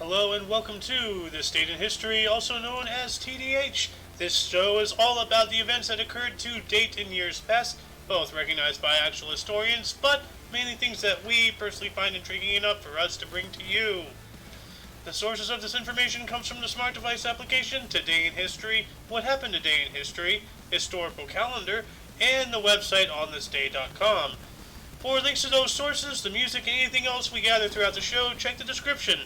Hello and welcome to This Date in History, also known as TDH. This show is all about the events that occurred to date in years past, both recognized by actual historians, but mainly things that we personally find intriguing enough for us to bring to you. The sources of this information comes from the smart device application, Today in History, What Happened Today in History, Historical Calendar, and the website onthisday.com. For links to those sources, the music, and anything else we gather throughout the show, check the description.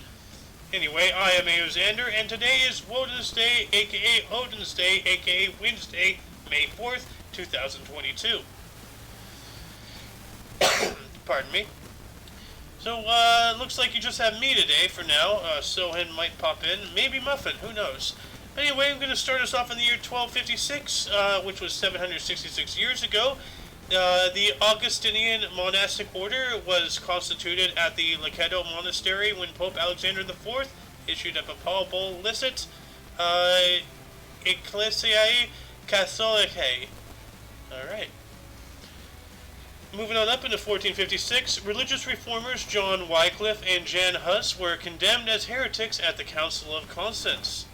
Anyway, I am Xander, and today is Woden's Day, aka Odin's Day, aka Wednesday, May 4th, 2022. Pardon me. So, looks like you just have me today for now. Sohan might pop in, maybe Muffin, who knows. Anyway, I'm going to start us off in the year 1256, which was 766 years ago. The Augustinian monastic order was constituted at the Loketo Monastery when Pope Alexander IV issued a papal bull licet Ecclesiae Catholicae. Alright. Moving on up into 1456, religious reformers John Wycliffe and Jan Hus were condemned as heretics at the Council of Constance.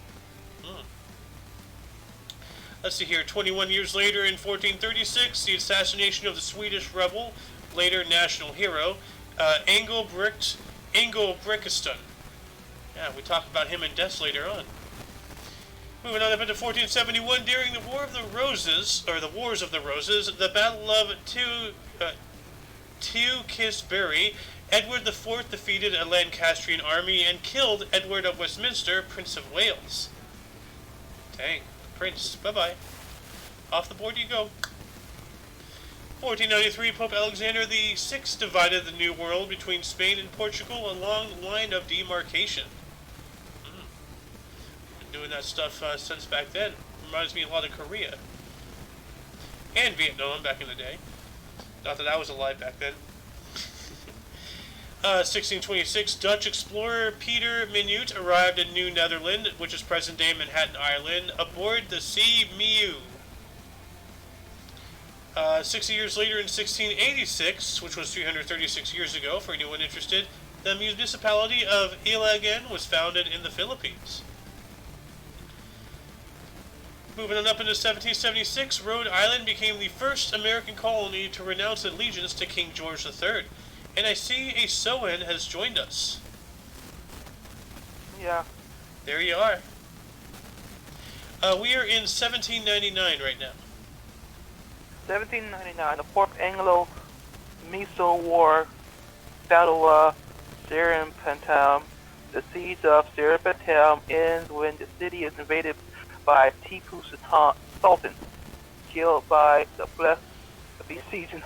Let's see here, 21 years later in 1436, the assassination of the Swedish rebel, later national hero, Engelbrektsson. Yeah, we talk about him in depth later on. Moving on up into 1471, during the War of the Roses, or the Wars of the Roses, the Battle of Tewkesbury, Edward IV defeated a Lancastrian army and killed Edward of Westminster, Prince of Wales. Dang. Prince, bye-bye. Off the board you go. 1493, Pope Alexander VI divided the New World between Spain and Portugal along the line of demarcation. Been doing that stuff since back then. Reminds me a lot of Korea. And Vietnam back in the day. Not that I was alive back then. 1626, Dutch explorer Peter Minuit arrived in New Netherland, which is present-day Manhattan Island, aboard the Sea Mew. 60 years later in 1686, which was 336 years ago for anyone interested, the municipality of Ilagan was founded in the Philippines. Moving on up into 1776, Rhode Island became the first American colony to renounce allegiance to King George III. And I see a Sohan has joined us. Yeah. There you are. We are in 1799 right now. 1799, the Fourth Anglo-Myso War, Battle of Seringapatam. The siege of Seringapatam ends when the city is invaded by Tipu Sultan, killed by the besieging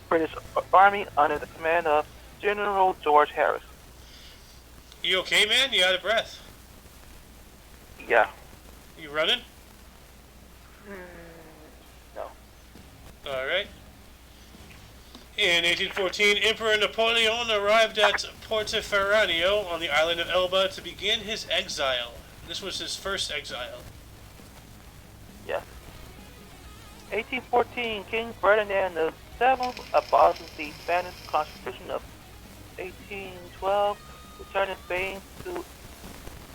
British Army under the command of General George Harris. You okay, man? You out of breath? Yeah. You running? No. Alright. In 1814, Emperor Napoleon arrived at Portoferraio on the island of Elba to begin his exile. This was his first exile. Yeah. 1814, King Ferdinand VII abolished the Spanish Constitution of 1812, returning Spain to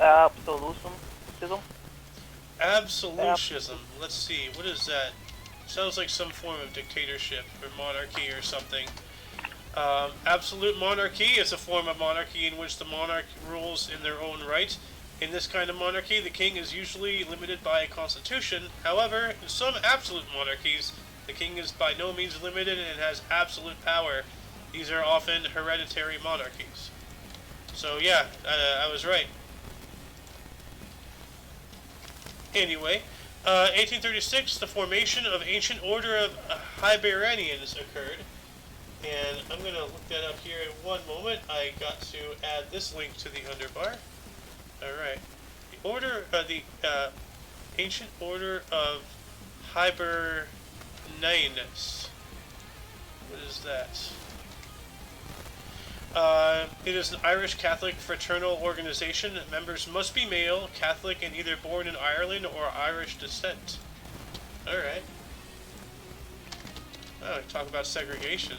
absolutism. Absolutism. Let's see. What is that? Sounds like some form of dictatorship or monarchy or something. Absolute monarchy is a form of monarchy in which the monarch rules in their own right. In this kind of monarchy, the king is usually limited by a constitution. However, in some absolute monarchies, the king is by no means limited and has absolute power. These are often hereditary monarchies. So yeah, I was right. Anyway, 1836, the formation of ancient order of Hibernians occurred. And I'm going to look that up here in one moment. I got to add this link to the underbar. Alright. The ancient order of Hibernians. What is that? It is an Irish Catholic fraternal organization. Members must be male, Catholic, and either born in Ireland or Irish descent. Alright. Oh, talk about segregation.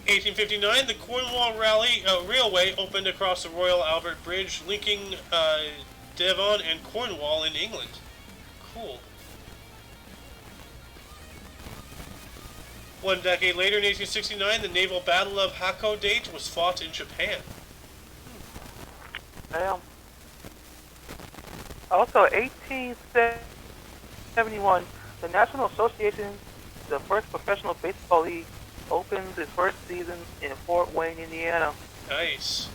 1859, the Cornwall Railway opened across the Royal Albert Bridge, linking Devon and Cornwall in England. Cool. One decade later, in 1869, the naval battle of Hakodate was fought in Japan. Damn. Also, 1871, the National Association, the first professional baseball league, opens its first season in Fort Wayne, Indiana. Nice.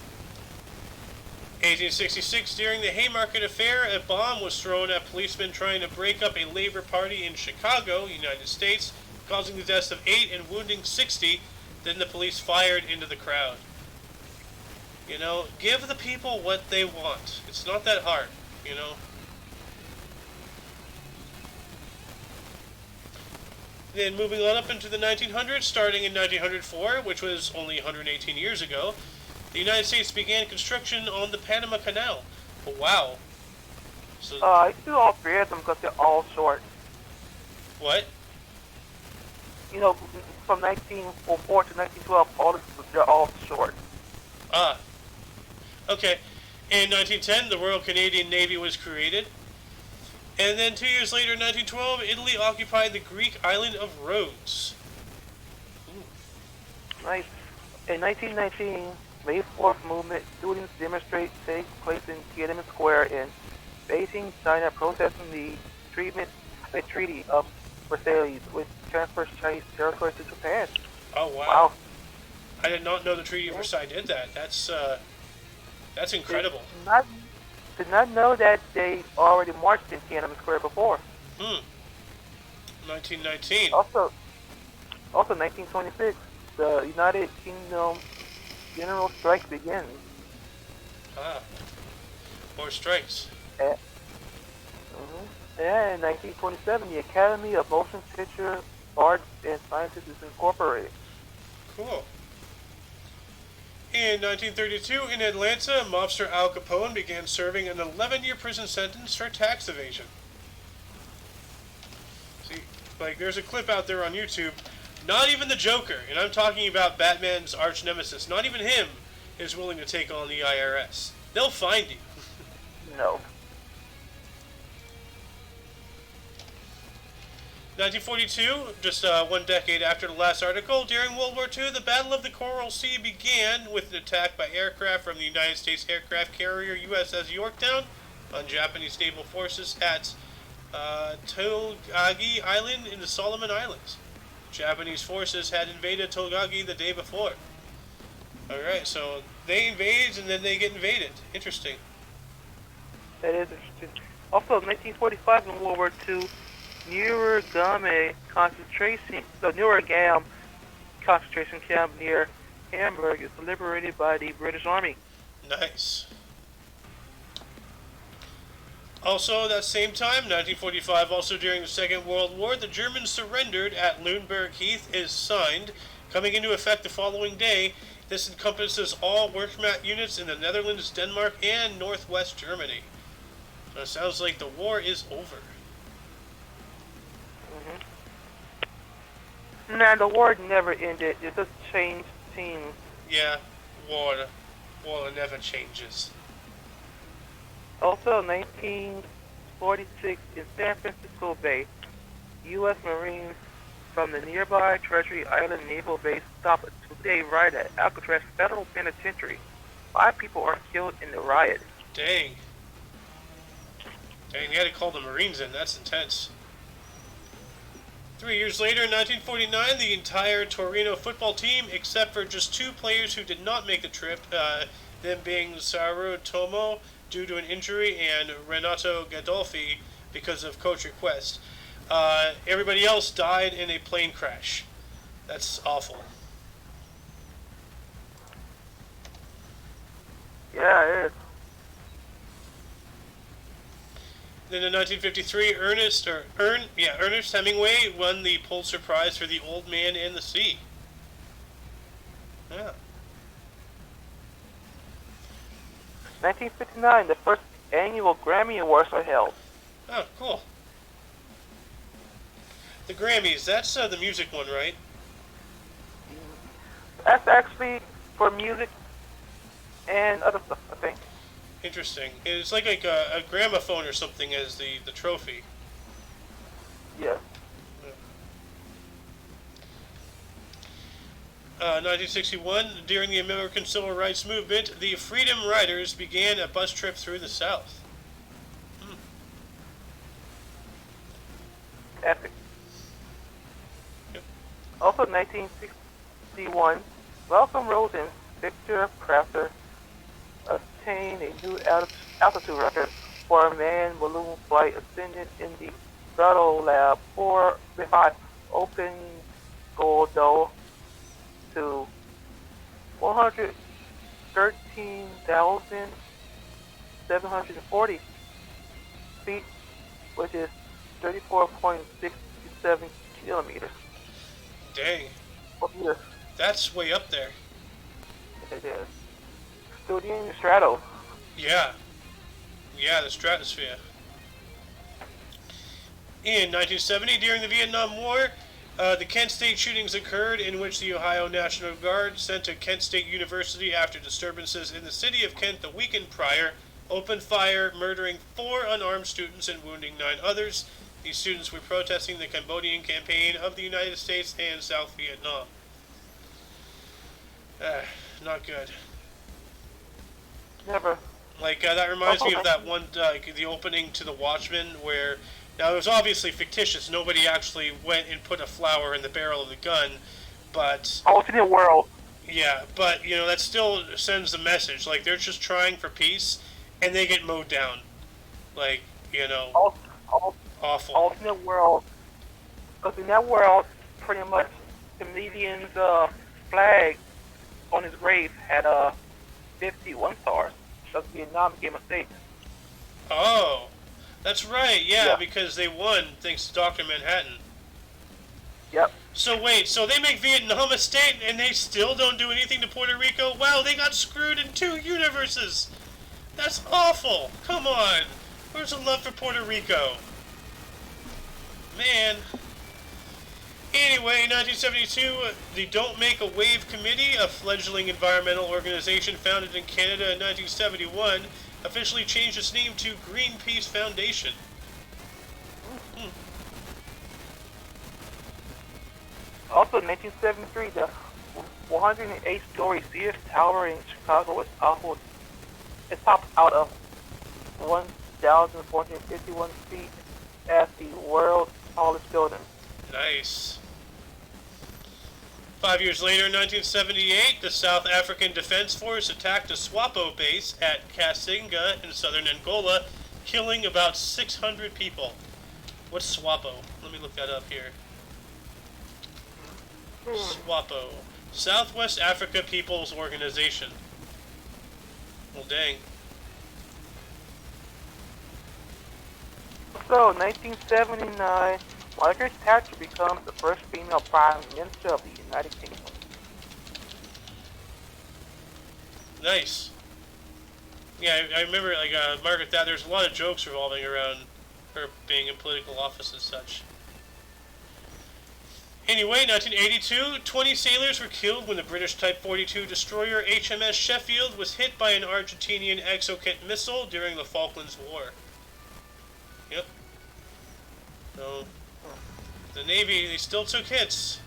1866, during the Haymarket Affair, a bomb was thrown at policemen trying to break up a labor party in Chicago, United States, causing the deaths of 8 and wounding 60. Then the police fired into the crowd. You know, give the people what they want. It's not that hard, you know. Then moving on up into the 1900s, starting in 1904, which was only 118 years ago, the United States began construction on the Panama Canal. Oh, wow. So, I do all three of them because they're all short. what? You know, from 1904 to 1912, they're all short. Ah. Okay. In 1910, the Royal Canadian Navy was created. And then 2 years later, in 1912, Italy occupied the Greek island of Rhodes. Nice. In 1919, May 4th movement students demonstrate take place in Tiananmen Square in Beijing, China, protesting the Treaty of Versailles, which transfers Chinese territory to Japan. Oh, wow. Wow. I did not know the Treaty of Versailles did that. That's incredible. Did not know that they already marched in Tiananmen Square before. 1919. Also 1926, the United Kingdom general strike begins. Ah. More strikes. And in 1927, the Academy of Motion Picture Arts and Sciences is incorporated. Cool. In 1932, in Atlanta, mobster Al Capone began serving an 11-year prison sentence for tax evasion. See, like, there's a clip out there on YouTube. Not even the Joker, and I'm talking about Batman's arch nemesis, not even him is willing to take on the IRS. They'll find you. No. 1942, just 1 decade after the last article, during World War II, the Battle of the Coral Sea began with an attack by aircraft from the United States aircraft carrier USS Yorktown on Japanese naval forces at Togagi Island in the Solomon Islands. Japanese forces had invaded Togagi the day before. Alright, so they invade and then they get invaded. Interesting. That is interesting. Also, 1945 in World War II, Neuergamme concentration camp near Hamburg is liberated by the British Army. Nice. Also, that same time, 1945, also during the Second World War, the Germans surrendered at Lüneburg Heath is signed, coming into effect the following day. This encompasses all Wehrmacht units in the Netherlands, Denmark, and northwest Germany. So it sounds like the war is over. Nah, the war never ended. It just changed teams. Yeah, war never changes. Also, 1946 in San Francisco Bay, U.S. Marines from the nearby Treasury Island Naval Base stop a 2-day riot at Alcatraz Federal Penitentiary. 5 people are killed in the riot. Dang. Dang, you had to call the Marines in. That's intense. 3 years later, in 1949, the entire Torino football team, except for just 2 players who did not make the trip, them being Saru Tomo due to an injury and Renato Gadolfi because of coach request. Everybody else died in a plane crash. That's awful. Yeah, it is. Then in 1953, Ernest Hemingway won the Pulitzer Prize for The Old Man and the Sea. Yeah. 1959, the first annual Grammy Awards are held. Oh, cool. The Grammys, that's the music one, right? That's That's actually for music and other stuff, I think. Interesting. It's like a gramophone or something as the trophy. Yes. 1961, during the American Civil Rights Movement, the Freedom Riders began a bus trip through the South. Epic. Yep. Also, 1961, Malcolm Rhodes and Victor Crafter obtained a new altitude record for a manned balloon flight ascended in the Rhode Lab 4-5 open goal though to 113,740 feet, which is 34.67 kilometers. Dang. Yes, That's way up there. it is. Studio in the Strato. Yeah. Yeah, the stratosphere. In 1970, during the Vietnam War, the Kent State shootings occurred, in which the Ohio National Guard, sent to Kent State University after disturbances in the city of Kent the weekend prior, opened fire, murdering 4 unarmed students and wounding 9 others. These students were protesting the Cambodian campaign of the United States and South Vietnam. Not good. Never. Like, that reminds me of that one, the opening to The Watchmen, where, now it was obviously fictitious, nobody actually went and put a flower in the barrel of the gun, but... Alternate world. Yeah, but, that still sends the message, like, they're just trying for peace, and they get mowed down. Like, awful. Alternate world. Because in that world, pretty much, the comedian's flag on his grave had 51 stars. Because Vietnam became a state. Oh, that's right, yeah, Yeah. because they won thanks to Dr. Manhattan. Yep. So wait, so they make Vietnam a state and they still don't do anything to Puerto Rico? Wow, they got screwed in 2 universes! That's awful! Come on! Where's the love for Puerto Rico? Man. Anyway, in 1972, the Don't Make a Wave Committee, a fledgling environmental organization founded in Canada in 1971, officially changed its name to Greenpeace Foundation. Also, in 1973, the 108-story Sears Tower in Chicago was topped out of 1,451 feet as the world's tallest building. Nice. 5 years later, in 1978, the South African Defense Force attacked a SWAPO base at Kasinga in southern Angola, killing about 600 people. What's SWAPO? Let me look that up here. SWAPO. Southwest Africa People's Organization. Well, dang. So, 1979, Margaret Thatcher becomes the first female Prime Minister of the United Kingdom. Nice. Yeah, I remember, like, Margaret Thatcher, there's a lot of jokes revolving around her being in political office and such. Anyway, 1982, 20 sailors were killed when the British Type 42 destroyer HMS Sheffield was hit by an Argentinian Exocet missile during the Falklands War. Yep. So, the Navy, they still took hits.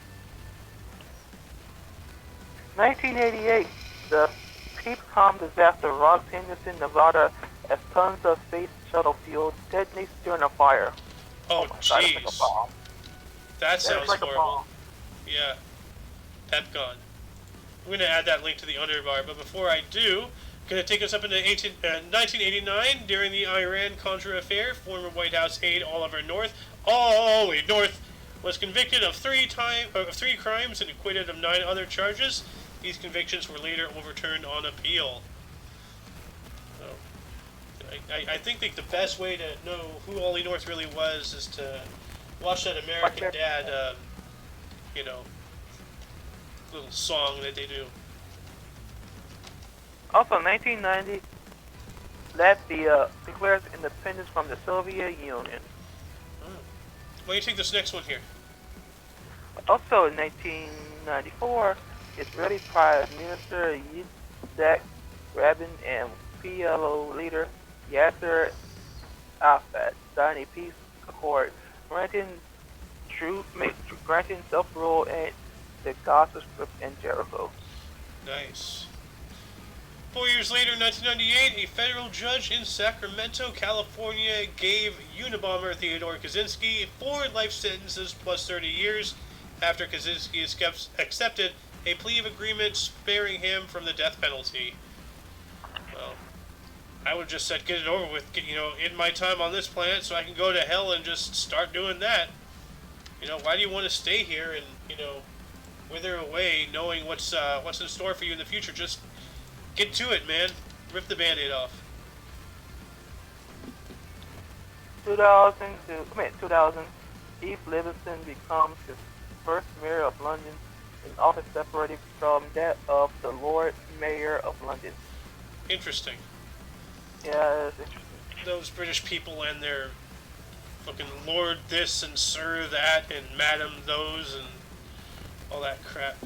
1988, the Peepcom disaster rocks Henderson, Nevada, as tons of space shuttle fuel detonates during a fire. Oh, God, it's like a jeez. bomb. That sounds like a horrible. bomb. Yeah. Pepcon. I'm going to add that link to the underbar, but before I do, going to take us up into 1989 during the Iran-Contra affair. Former White House aide Oliver North, was convicted of 3 crimes and acquitted of 9 other charges. These convictions were later overturned on appeal. So, I think the best way to know who Ollie North really was is to watch that American Dad, little song that they do. Also, 1990, Latvia declares independence from the Soviet Union. Why don't you take this next one here? Also, in 1994, Israeli Prime Minister Yitzhak Rabin and PLO leader Yasser Arafat signed a peace accord granting granting self-rule in the Gaza Strip and Jericho. Nice. 4 years later, in 1998, a federal judge in Sacramento, California, gave Unabomber Theodore Kaczynski 4 life sentences plus 30 years after Kaczynski accepted a plea of agreement sparing him from the death penalty. Well, I would have just said get it over with, in my time on this planet so I can go to hell and just start doing that. Why do you want to stay here and, wither away knowing what's in store for you in the future? Just get to it, man. Rip the Band-Aid off. 2000, Eve Livingston becomes the first mayor of London, an office separated from that of the Lord Mayor of London. Interesting. Yeah, it's interesting. Those British people and their fucking Lord this and Sir that and Madam those and all that crap.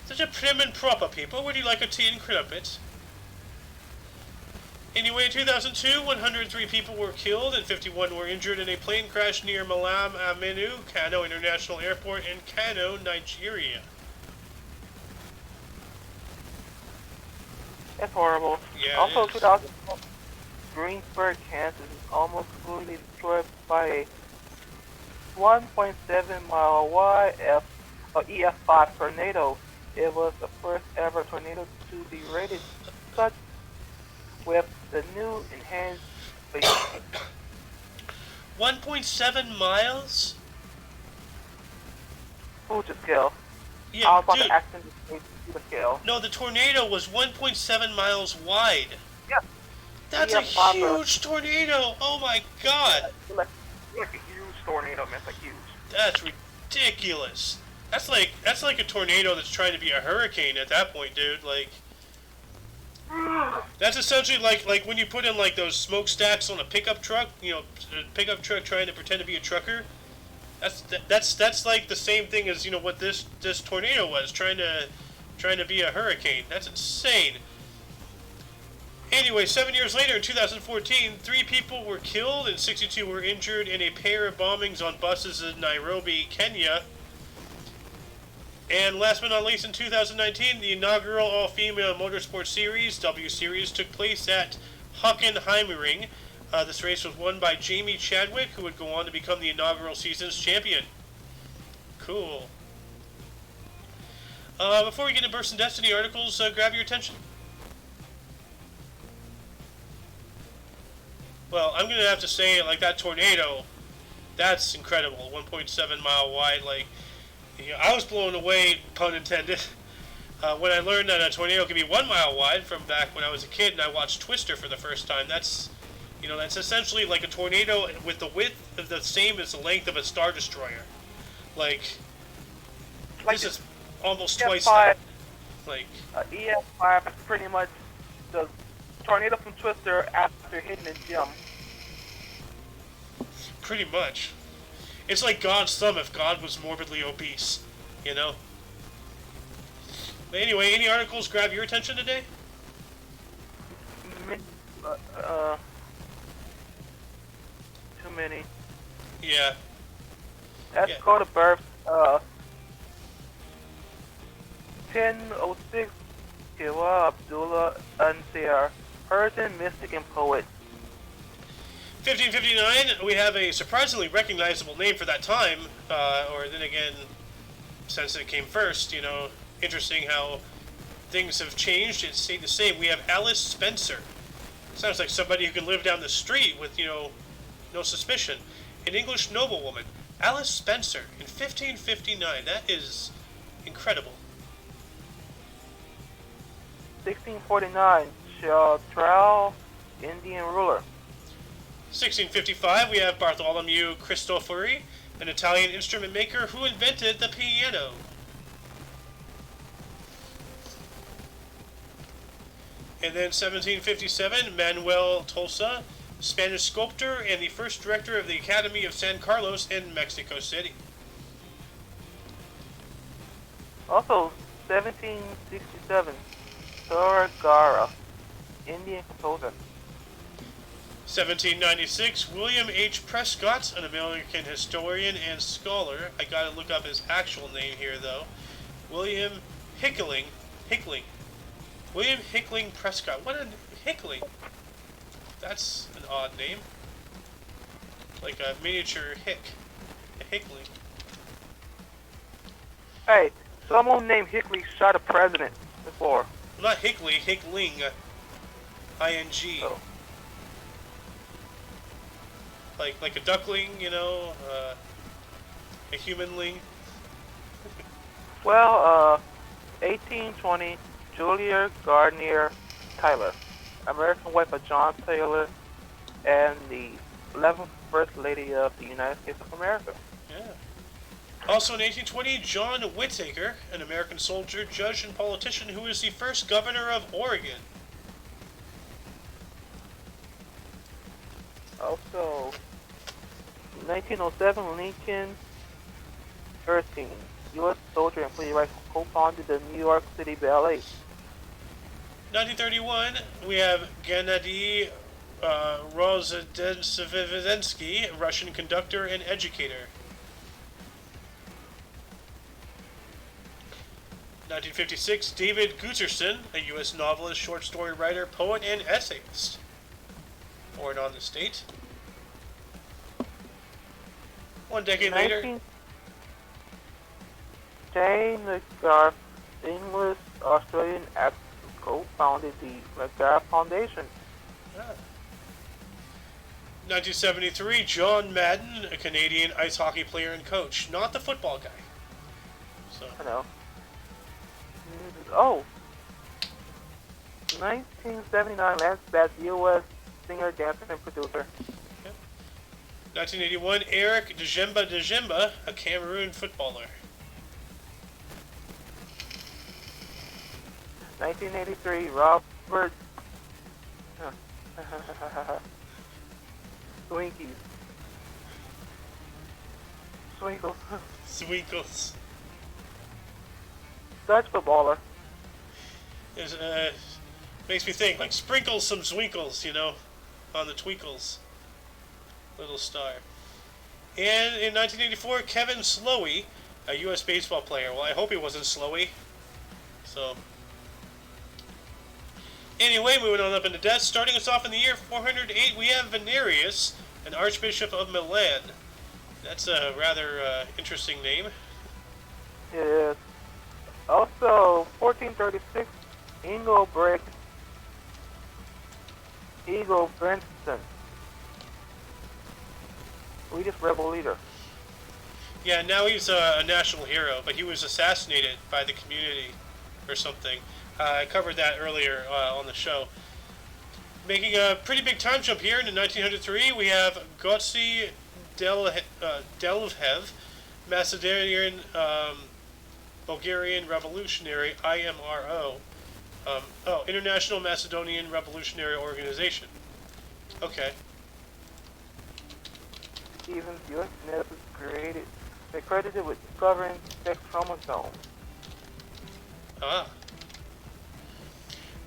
Such a prim and proper people. Would you like a tea and crumpets? Anyway, in 2002, 103 people were killed and 51 were injured in a plane crash near Malam Aminu Kano International Airport in Kano, Nigeria. That's horrible. Yeah, also, 2004, Greensburg, Kansas is almost completely destroyed by a 1.7 mile wide EF5 tornado. It was the first ever tornado to be rated such with the new enhanced 1.7 miles? Fuji scale. Yeah, I was about dude. to accent the scale. No, the tornado was 1.7 miles wide. Yeah. That's Yeah, a huge tornado. Oh my god. Like a huge tornado, man. It's like huge. That's ridiculous. That's like a tornado that's trying to be a hurricane at that point, dude. Like, that's essentially like when you put in like those smokestacks on a pickup truck. A pickup truck trying to pretend to be a trucker. That's like the same thing as what this tornado was trying to be a hurricane. That's insane. Anyway, 7 years later, in 2014, 3 people were killed and 62 were injured in a pair of bombings on buses in Nairobi, Kenya. And last but not least, in 2019, the inaugural all-female motorsport series, W Series, took place at Hockenheimring. This race was won by Jamie Chadwick, who would go on to become the inaugural season's champion. Cool. Before we get into Burst and Destiny articles, grab your attention. Well, I'm going to have to say, like, that tornado, that's incredible. 1.7 mile wide, like, I was blown away, pun intended, when I learned that a tornado can be 1 mile wide from back when I was a kid and I watched Twister for the first time. That's essentially like a tornado with the width of the same as the length of a Star Destroyer. Like this is almost twice that. Like, EF5 is pretty much the tornado from Twister after hitting a gem. pretty much. It's like God's thumb if God was morbidly obese, But anyway, any articles grab your attention today? Too many. Yeah. That's called a birth. 1006. Kiwa Abdullah Ansar, Persian mystic and poet. 1559, we have a surprisingly recognizable name for that time, or then again, since it came first, interesting how things have changed. It stayed the same. We have Alice Spencer. Sounds like somebody who can live down the street with, no suspicion. An English noblewoman, Alice Spencer, in 1559. That is incredible. 1649, Chitral, Indian ruler. 1655, we have Bartholomew Cristofori, an Italian instrument maker who invented the piano. And then 1757, Manuel Tolsa, Spanish sculptor and the first director of the Academy of San Carlos in Mexico City. Also, 1767, Gara, Indian composer. 1796, William H. Prescott, an American historian and scholar. I gotta look up his actual name here, though. William Hickling. William Hickling Prescott. What a Hickling. That's an odd name. Like a miniature hick. A Hickling. Hey, someone named Hickley shot a president before. Not Hickley, Hickling. I-N-G. Oh. Like a duckling, you know, a humanling. Well, 1820, Julia Gardner Tyler, American wife of John Taylor, and the 11th First Lady of the United States of America. Yeah. Also in 1820, John Whittaker, an American soldier, judge, and politician who was the first governor of Oregon. Also, 1907, Lincoln Erskine, U.S. soldier and playwright, co-founded the New York City Ballet. 1931, we have Gennady Rozhdestvensky, Russian conductor and educator. 1956, David Gutterson, a U.S. novelist, short story writer, poet, and essayist. Born on the state. 1 decade later. Jane McGarth, English Australian actor, co-founded the McGarth Foundation. 1973, John Madden, a Canadian ice hockey player and coach, not the football guy. So. I know. Oh. 1979, Lance Bass, U.S. singer, dancer, and producer. 1981, Eric Djemba, a Cameroon footballer. 1983, Robert Swinkies. Swinkles. Dutch footballer. Makes me think, like, sprinkle some swinkles, you know, on the twinkles. Little star. And in 1984, Kevin Slowey, a U.S. baseball player. Well, I hope he wasn't Slowy. So, anyway, moving on up into death. Starting us off in the year 408, we have Venerius, an Archbishop of Milan. That's a rather interesting name. Yes. Also, 1436, Ingo Berntsson, Swedish rebel leader. Yeah, now he's a national hero, but he was assassinated by the community or something. I covered that earlier on the show. Making a pretty big time jump here into 1903, we have Gotsi Delvhev, Macedonian Bulgarian Revolutionary, IMRO. International Macedonian Revolutionary Organization. Okay. Stevens, U.S. Navy credited with discovering sex chromosome.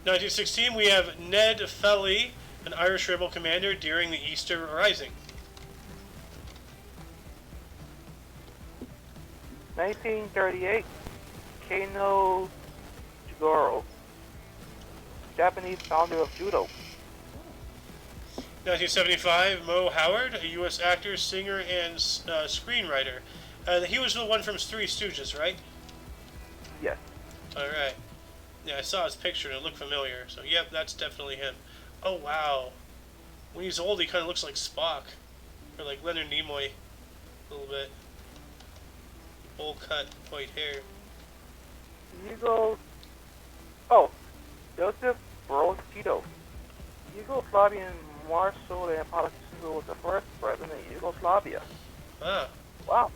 1916, we have Ned Felly, an Irish rebel commander during the Easter Rising. 1938, Kano Jigoro, Japanese founder of judo. 1975, Mo Howard, a U.S. actor, singer, and screenwriter. He was the one from Three Stooges, right? Yes. Alright. Yeah, I saw his picture and it looked familiar. So, yep, that's definitely him. Oh, wow. When he's old, he kind of looks like Spock. Or like Leonard Nimoy. A little bit. Bowl cut, white hair. Joseph Broz Tito, Yugoslavian marshal and politician who was the first president of Yugoslavia. Ah. Wow.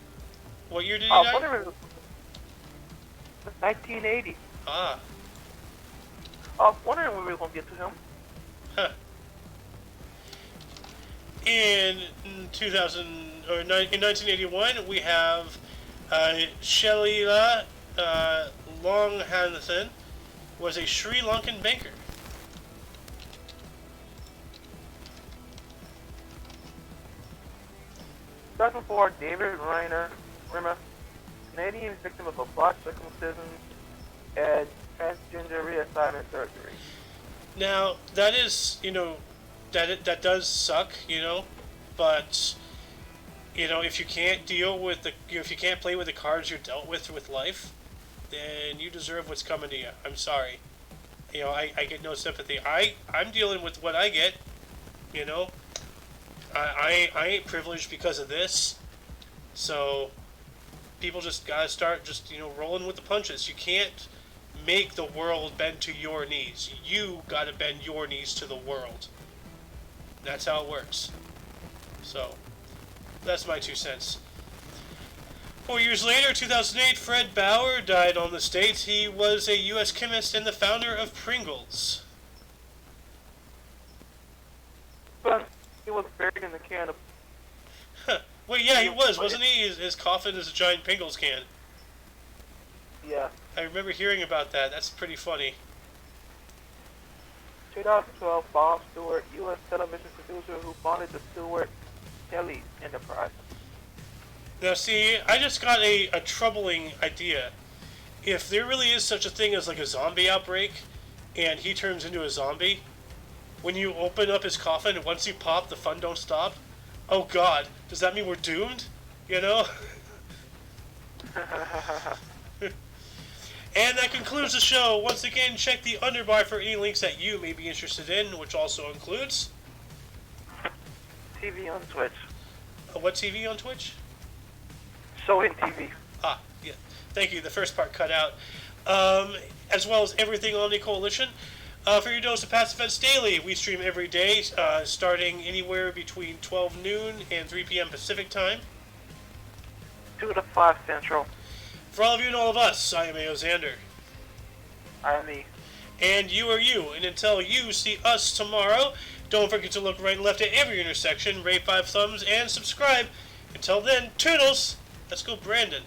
What year did he die? 1980. Ah. I was wondering when we were going to get to him. Huh. In 1981, we have Shelila Longhanathan was a Sri Lankan banker. 2004, David Rimmer, Canadian victim of a botched circumcision and transgender reassignment surgery. Now, that is, that does suck, but, if you can't deal with if you can't play with the cards you're dealt with life, then you deserve what's coming to you. I'm sorry. I get no sympathy. I'm dealing with what I get, I ain't privileged because of this, so people just gotta start rolling with the punches. You can't make the world bend to your knees. You gotta bend your knees to the world. That's how it works. So, that's my 2 cents. 4 years later, 2008, Fred Bauer died on the States. He was a U.S. chemist and the founder of Pringles. But he was buried in the can of... Well, yeah, he was, wasn't he? His coffin is a giant Pringles can. Yeah. I remember hearing about that. That's pretty funny. 2012, Bob Stewart, U.S. television producer who founded the Stewart Telly Enterprise. Now, see, I just got a troubling idea. If there really is such a thing as like a zombie outbreak, and he turns into a zombie, when you open up his coffin, once you pop, the fun don't stop. Oh God, does that mean we're doomed? And that concludes the show. Once again, check the underbar for any links that you may be interested in, which also includes... TV on Twitch. What TV on Twitch? Showing TV. Ah, yeah. Thank you. The first part cut out. As well as everything Omni Coalition. For your dose of past events daily, we stream every day, starting anywhere between 12 noon and 3 p.m. Pacific time. 2 to 5 Central. For all of you and all of us, I am A.O. Xander. I am me. And you are you. And until you see us tomorrow, don't forget to look right and left at every intersection, rate 5 thumbs, and subscribe. Until then, toodles! Let's go, Brandon.